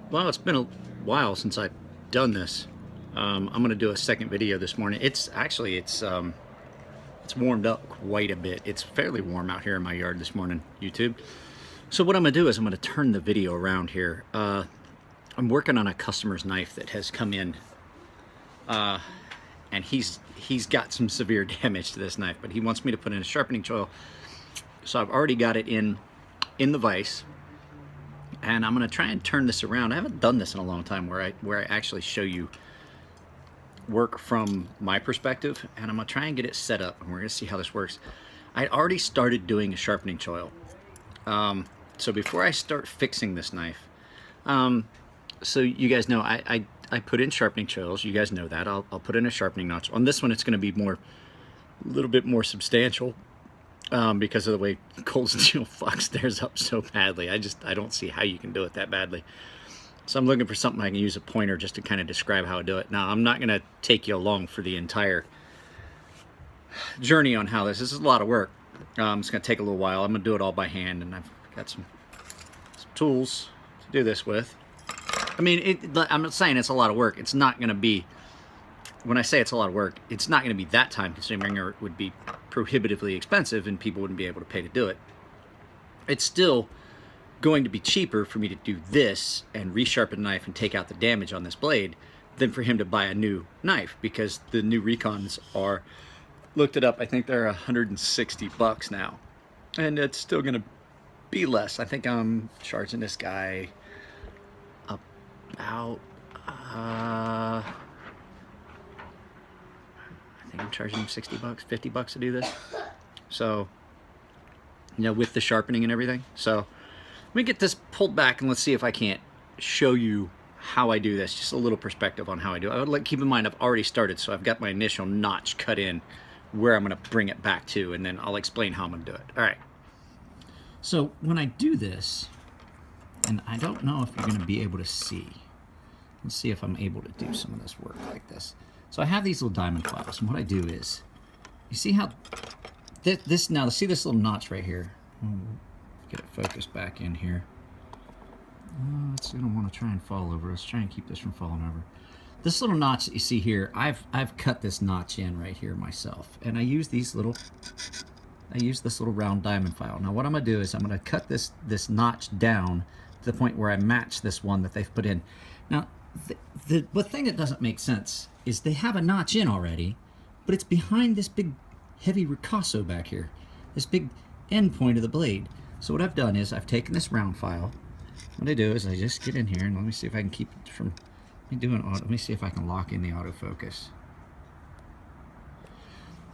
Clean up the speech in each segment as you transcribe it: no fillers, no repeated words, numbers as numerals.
Well, it's been a while since I've done this. I'm going to do a second video this morning. It's warmed up quite a bit. It's fairly warm out here in my yard this morning, YouTube. So what I'm going to do is I'm going to turn the video around here. I'm working on a customer's knife that has come in, and he's got some severe damage to this knife, but he wants me to put in a sharpening choil. So I've already got it in the vise. And I'm going to try and turn this around. I haven't done this in a long time where I actually show you work from my perspective, and I'm going to try and get it set up, and we're going to see how this works. I already started doing a sharpening choil. So before I start fixing this knife, so you guys know I put in sharpening choils. You guys know that. I'll put in a sharpening notch. On this one, it's going to be a little bit more substantial. Because of the way cold steel fucks theirs up so badly. I don't see how you can do it that badly. So I'm looking for something I can use a pointer just to kind of describe how I do it. Now, I'm not going to take you along for the entire journey on how this is a lot of work. It's going to take a little while. I'm going to do it all by hand, and I've got some tools to do this with. I mean, I'm not saying it's a lot of work. It's not going to be, when I say it's a lot of work, it's not going to be that time consuming, or it would be prohibitively expensive and people wouldn't be able to pay to do it. It's still going to be cheaper for me to do this and resharpen the knife and take out the damage on this blade than for him to buy a new knife, because the new recons are, looked it up, I think they're $160 now, and it's still going to be less. I think I'm charging this guy about I'm charging him $60, $50 to do this. So, you know, with the sharpening and everything. So, let me get this pulled back and let's see if I can't show you how I do this. Just a little perspective on how I do it. I would like keep in mind I've already started, so I've got my initial notch cut in where I'm going to bring it back to, and then I'll explain how I'm going to do it. All right. So, when I do this, and I don't know if you're going to be able to see. Let's see if I'm able to do some of this work like this. So I have these little diamond files, and what I do is, you see how this now, see this little notch right here? Get it focused back in here. I don't want to try and fall over. Let's try and keep this from falling over. This little notch that you see here, I've cut this notch in right here myself, and I use this little round diamond file. Now what I'm going to do is I'm going to cut this notch down to the point where I match this one that they've put in. Now the thing that doesn't make sense is they have a notch in already, but it's behind this big heavy ricasso back here, this big end point of the blade. So what I've done is I've taken this round file. What I do is I just get in here, and let me see if I can keep it from, let me see if I can lock in the autofocus.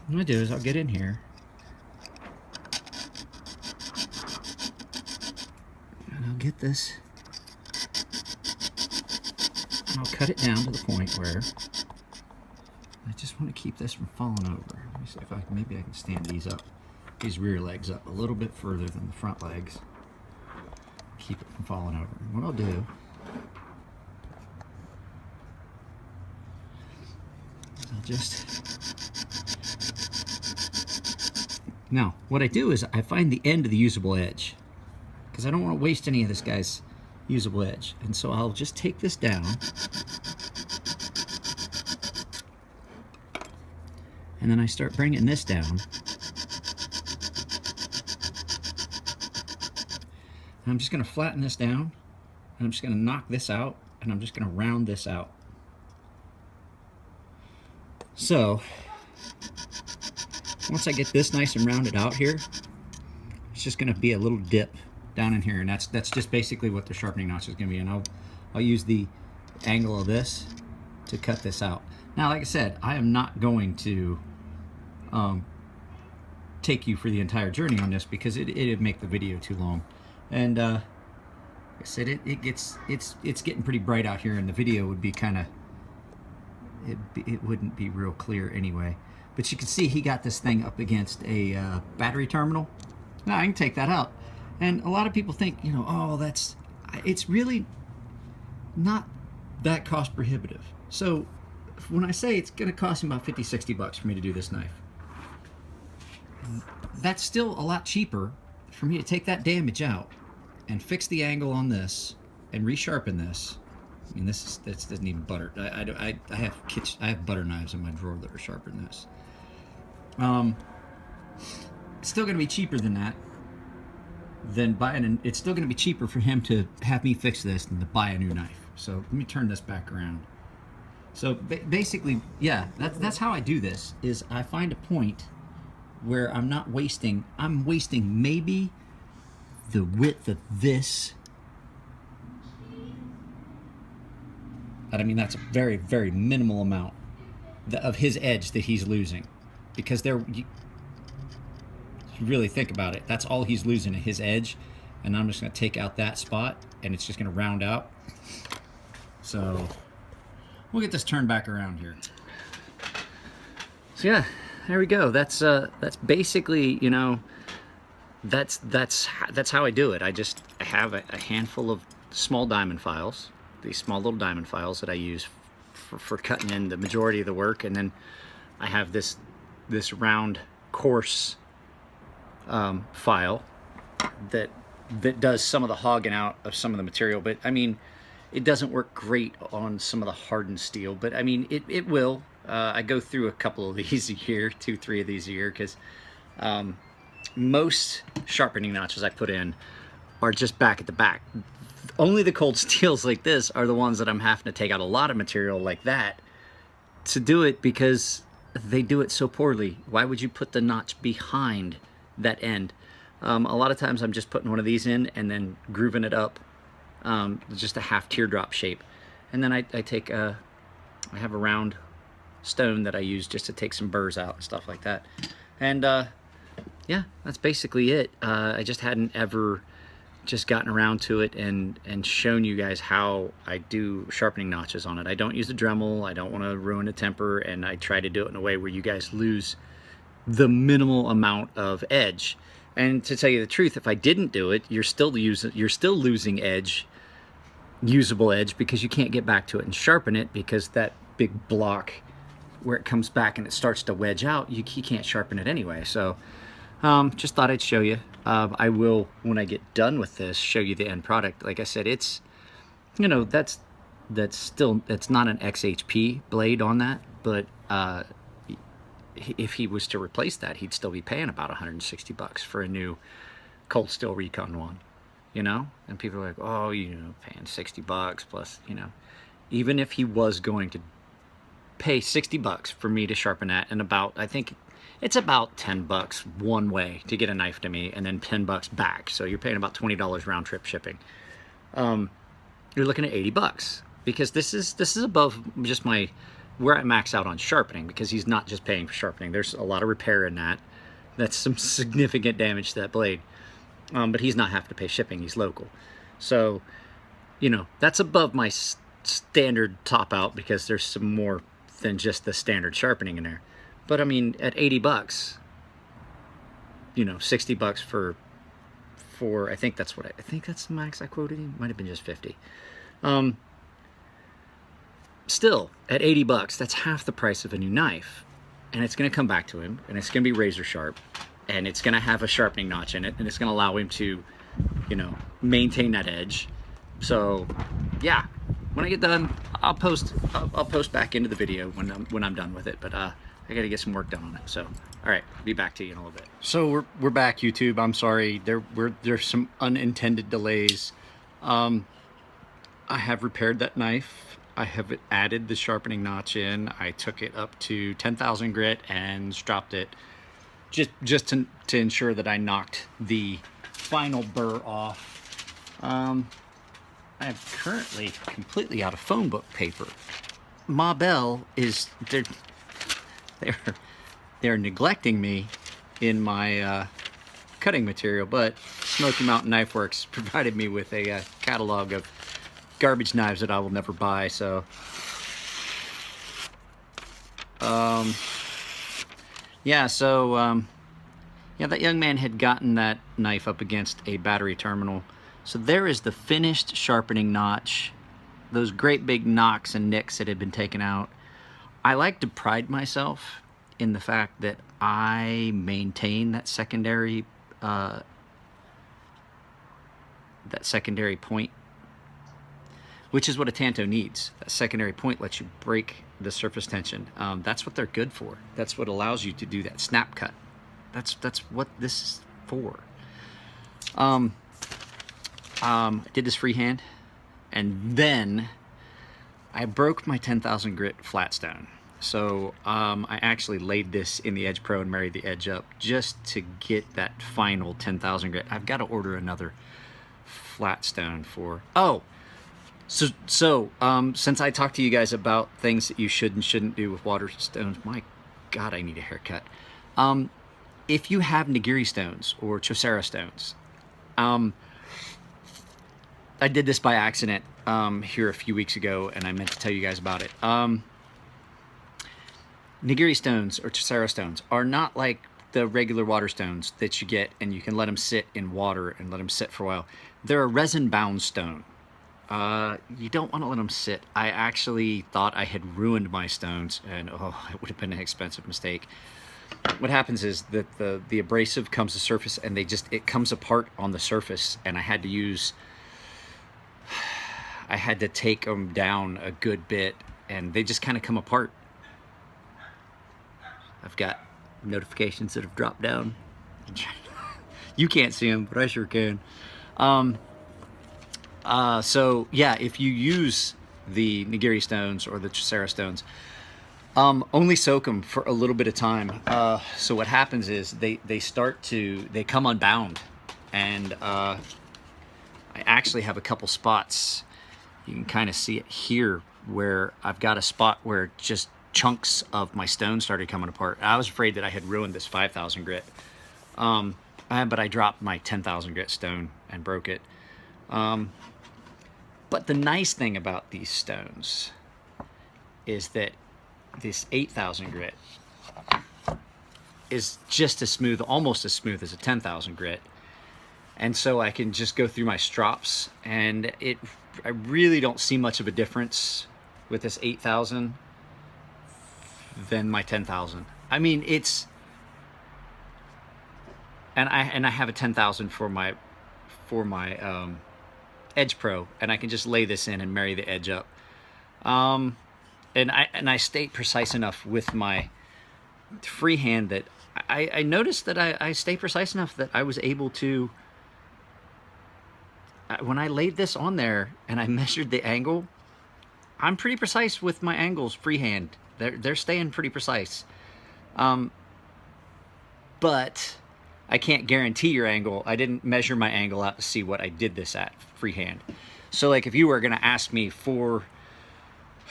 What I do is I'll get in here, and I'll get this, and I'll cut it down to the point where I just want to keep this from falling over. Let me see if maybe I can stand these rear legs up a little bit further than the front legs. Keep it from falling over. And what I'll do is I'll just, now what I do is I find the end of the usable edge, because I don't want to waste any of this guy's usable edge. And so I'll just take this down, and then I start bringing this down. And I'm just going to flatten this down, and I'm just going to knock this out, and I'm just going to round this out. So, once I get this nice and rounded out here, it's just going to be a little dip down in here, and that's just basically what the sharpening notch is going to be. And I'll use the angle of this to cut this out. Now, like I said, I am not going to take you for the entire journey on this, because it'd make the video too long. And like I said, it's getting pretty bright out here, and the video would be kind of, it wouldn't be real clear anyway. But you can see he got this thing up against a battery terminal. Now I can take that out, and a lot of people think, you know, oh, it's really not that cost prohibitive. So when I say it's going to cost him about $50-$60 for me to do this knife, that's still a lot cheaper for me to take that damage out and fix the angle on this and resharpen this I mean, this doesn't even butter. I have butter knives in my drawer that are sharper than this. It's still going to be cheaper than that. It's still going to be cheaper for him to have me fix this than to buy a new knife. So let me turn this back around. So basically, yeah, that's how I do this. Is I find a point where I'm not wasting. I'm wasting maybe the width of this. But I mean, that's a very, very minimal amount of his edge that he's losing, because you really think about it, that's all he's losing at his edge, and I'm just going to take out that spot, and it's just going to round out. So we'll get this turned back around here. So yeah, there we go. That's basically, you know, that's how I do it. I have a handful of small diamond files, these small little diamond files that I use for cutting in the majority of the work, and then I have this round coarse file that does some of the hogging out of some of the material. But I mean, it doesn't work great on some of the hardened steel, but I mean, it will. I go through a couple of these a year, 2-3 of these a year, because most sharpening notches I put in are just back at the back. Only the cold steels like this are the ones that I'm having to take out a lot of material like that to do it, because they do it so poorly. Why would you put the notch behind that end? A lot of times I'm just putting one of these in and then grooving it up, just a half teardrop shape. And then I have a round stone that I use just to take some burrs out and stuff like that. And yeah, that's basically it. I just hadn't ever just gotten around to it and shown you guys how I do sharpening notches on it. I don't use a Dremel. I don't want to ruin the temper, and I try to do it in a way where you guys lose the minimal amount of edge. And to tell you the truth, if I didn't do it, you're still losing edge, usable edge, because you can't get back to it and sharpen it, because that big block where it comes back and it starts to wedge out, you can't sharpen it anyway. So just thought I'd show you. I will, when I get done with this, show you the end product. Like I said, it's, you know, that's not an XHP blade on that, but if he was to replace that, he'd still be paying about 160 bucks for a new cold steel recon one, you know? And people are like, oh, you know, paying 60 bucks plus, you know. Even if he was going to pay 60 bucks for me to sharpen that, and I think it's about 10 bucks one way to get a knife to me, and then 10 bucks back. So you're paying about $20 round trip shipping. You're looking at 80 bucks, because this is above just where I max out on sharpening, because he's not just paying for sharpening. There's a lot of repair in that. That's some significant damage to that blade. But he's not having to pay shipping. He's local. So, you know, that's above my standard top out, because there's some more than just the standard sharpening in there. But I mean, at 80 bucks, you know, 60 bucks for I think that's the max I quoted him. Might have been just 50. Still, at 80 bucks, that's half the price of a new knife. And it's going to come back to him, and it's going to be razor sharp, and it's going to have a sharpening notch in it, and it's going to allow him to, you know, maintain that edge. So, yeah, when I get done, I'll post back into the video when I'm done with it. But I got to get some work done on it. So, all right, be back to you in a little bit. So we're back, YouTube. I'm sorry. There's some unintended delays. I have repaired that knife. I have added the sharpening notch in. I took it up to 10,000 grit and dropped it just to ensure that I knocked the final burr off. I am currently completely out of phone book paper. Ma Bell is they're neglecting me in my cutting material, but Smoky Mountain Knife Works provided me with a catalog of garbage knives that I will never buy. So yeah, that young man had gotten that knife up against a battery terminal. So there is the finished sharpening notch, those great big knocks and nicks that had been taken out. I like to pride myself in the fact that I maintain that secondary point. which is what a Tanto needs. That secondary point lets you break the surface tension. That's what they're good for. That's what allows you to do that snap cut. That's what this is for. I did this freehand, and then I broke my 10,000 grit flat stone. So I actually laid this in the Edge Pro and married the edge up just to get that final 10,000 grit. I've got to order another flat stone for... Oh, so since I talked to you guys about things that you should and shouldn't do with water stones, my God, I need a haircut. If you have nigiri stones or chaucera stones, I did this by accident here a few weeks ago, and I meant to tell you guys about it. Nigiri stones or chaucera stones are not like the regular water stones that you get and you can let them sit in water and let them sit for a while. They're a resin-bound stone. You don't want to let them sit. I actually thought I had ruined my stones, and oh, it would have been an expensive mistake. What happens is that the abrasive comes to surface, and it comes apart on the surface, and I had to take them down a good bit, and they just kind of come apart. I've got notifications that have dropped down. You can't see them, but I sure can. So yeah, if you use the nigiri stones or the chaucera stones, only soak them for a little bit of time. So what happens is they come unbound, and I actually have a couple spots. You can kind of see it here where I've got a spot where just chunks of my stone started coming apart. I was afraid that I had ruined this 5,000 grit, but I dropped my 10,000 grit stone and broke it. But the nice thing about these stones is that this 8,000 grit is just as smooth, almost as smooth as a 10,000 grit. And so I can just go through my strops, and I really don't see much of a difference with this 8,000 than my 10,000. I mean, and I have a 10,000 for my Edge Pro, and I can just lay this in and marry the edge up. And I stay precise enough with my freehand that I noticed that I stay precise enough that I was able to, when I laid this on there and I measured the angle, I'm pretty precise with my angles freehand. They're staying pretty precise. But I can't guarantee your angle. I didn't measure my angle out to see what I did this at freehand. So like if you were gonna ask me for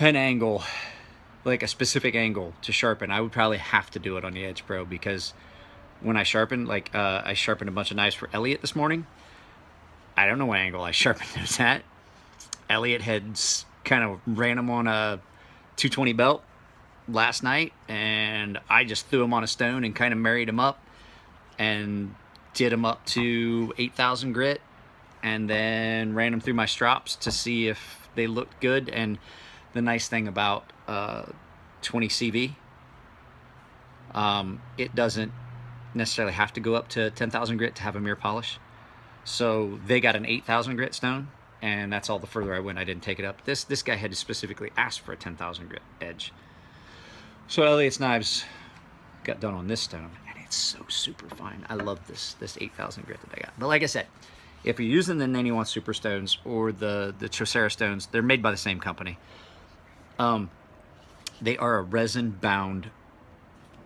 an angle, like a specific angle to sharpen, I would probably have to do it on the Edge Pro, because when I sharpen, like I sharpened a bunch of knives for Elliot this morning. I don't know what angle I sharpened those at. Elliot had kind of ran them on a 220 belt last night, and I just threw them on a stone and kind of married them up and did them up to 8,000 grit, and then ran them through my strops to see if they looked good. And the nice thing about 20 CV, it doesn't necessarily have to go up to 10,000 grit to have a mirror polish. So they got an 8,000 grit stone, and that's all the further I went. I didn't take it up. This guy had to specifically ask for a 10,000 grit edge. So Elliot's knives got done on this stone, and it's so super fine. I love this 8,000 grit that I got. But like I said, if you're using the 91 Super Stones or the chaucera stones, they're made by the same company. They are a resin-bound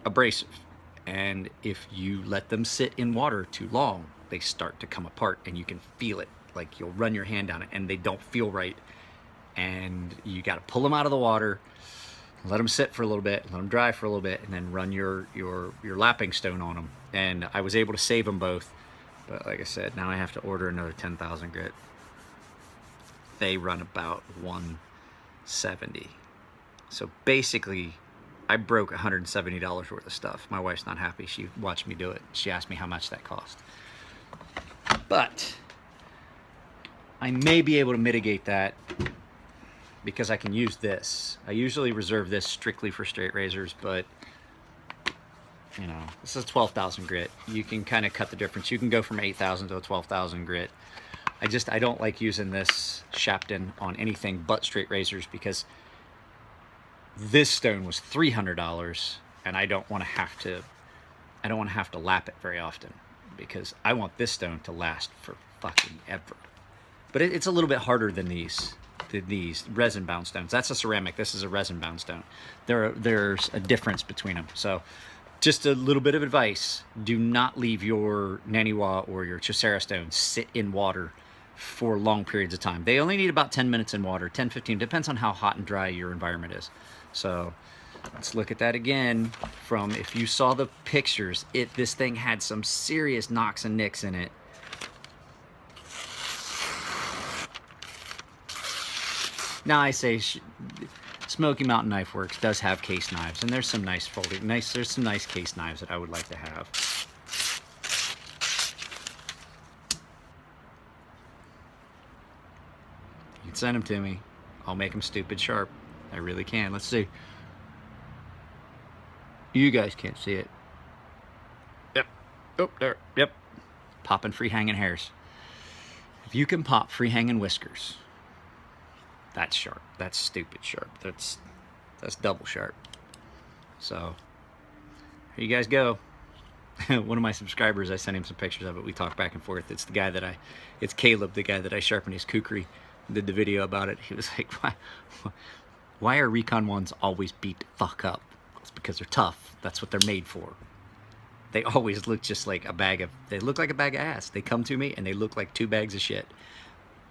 abrasive, and if you let them sit in water too long, they start to come apart, and you can feel it. Like you'll run your hand down it, and they don't feel right, and you got to pull them out of the water, let them sit for a little bit, let them dry for a little bit, and then run your lapping stone on them. And I was able to save them both, but like I said, now I have to order another 10,000 grit. They run about 170. So basically, I broke $170 worth of stuff. My wife's not happy. She watched me do it. She asked me how much that cost. But I may be able to mitigate that because I can use this. I usually reserve this strictly for straight razors, but you know, this is 12,000 grit. You can kind of cut the difference. You can go from 8,000 to a 12,000 grit. I don't like using this Shapton on anything but straight razors, because this stone was $300 and I don't want to have to lap it very often, because I want this stone to last for fucking ever. But it's a little bit harder than these resin bound stones. That's a ceramic. This is a resin bound stone. There's a difference between them. So just a little bit of advice: do not leave your Naniwa or your Chaucera stones sit in water for long periods of time. They only need about 10 minutes in water, 10, 15, depends on how hot and dry your environment is. So let's look at that again. From, if you saw the pictures, this thing had some serious knocks and nicks in it. Now I say Smoky Mountain Knife Works does have case knives, and there's some nice there's some nice case knives that I would like to have. You can send them to me. I'll make them stupid sharp. I really can. Let's see. You guys can't see it. Yep. Oh, there. Yep. Popping free hanging hairs. If you can pop free hanging whiskers, that's sharp. That's stupid sharp. That's double sharp. So here you guys go. One of my subscribers, I sent him some pictures of it. We talked back and forth. It's the guy it's Caleb, the guy that I sharpened his kukri. Did the video about it. He was like, why are recon ones always beat the fuck up? It's because they're tough. That's what they're made for. They always look just like they look like a bag of ass. They come to me and they look like 2 bags of shit.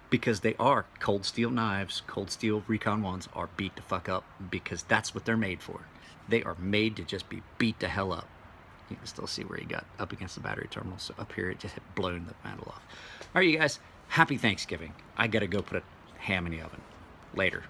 Because they are cold steel knives. Cold steel recon ones are beat the fuck up, because that's what they're made for. They are made to just be beat the hell up. You can still see where he got up against the battery terminal. So up here, it just had blown the handle off. All right, you guys, happy Thanksgiving. I gotta go put a ham in the oven. Later.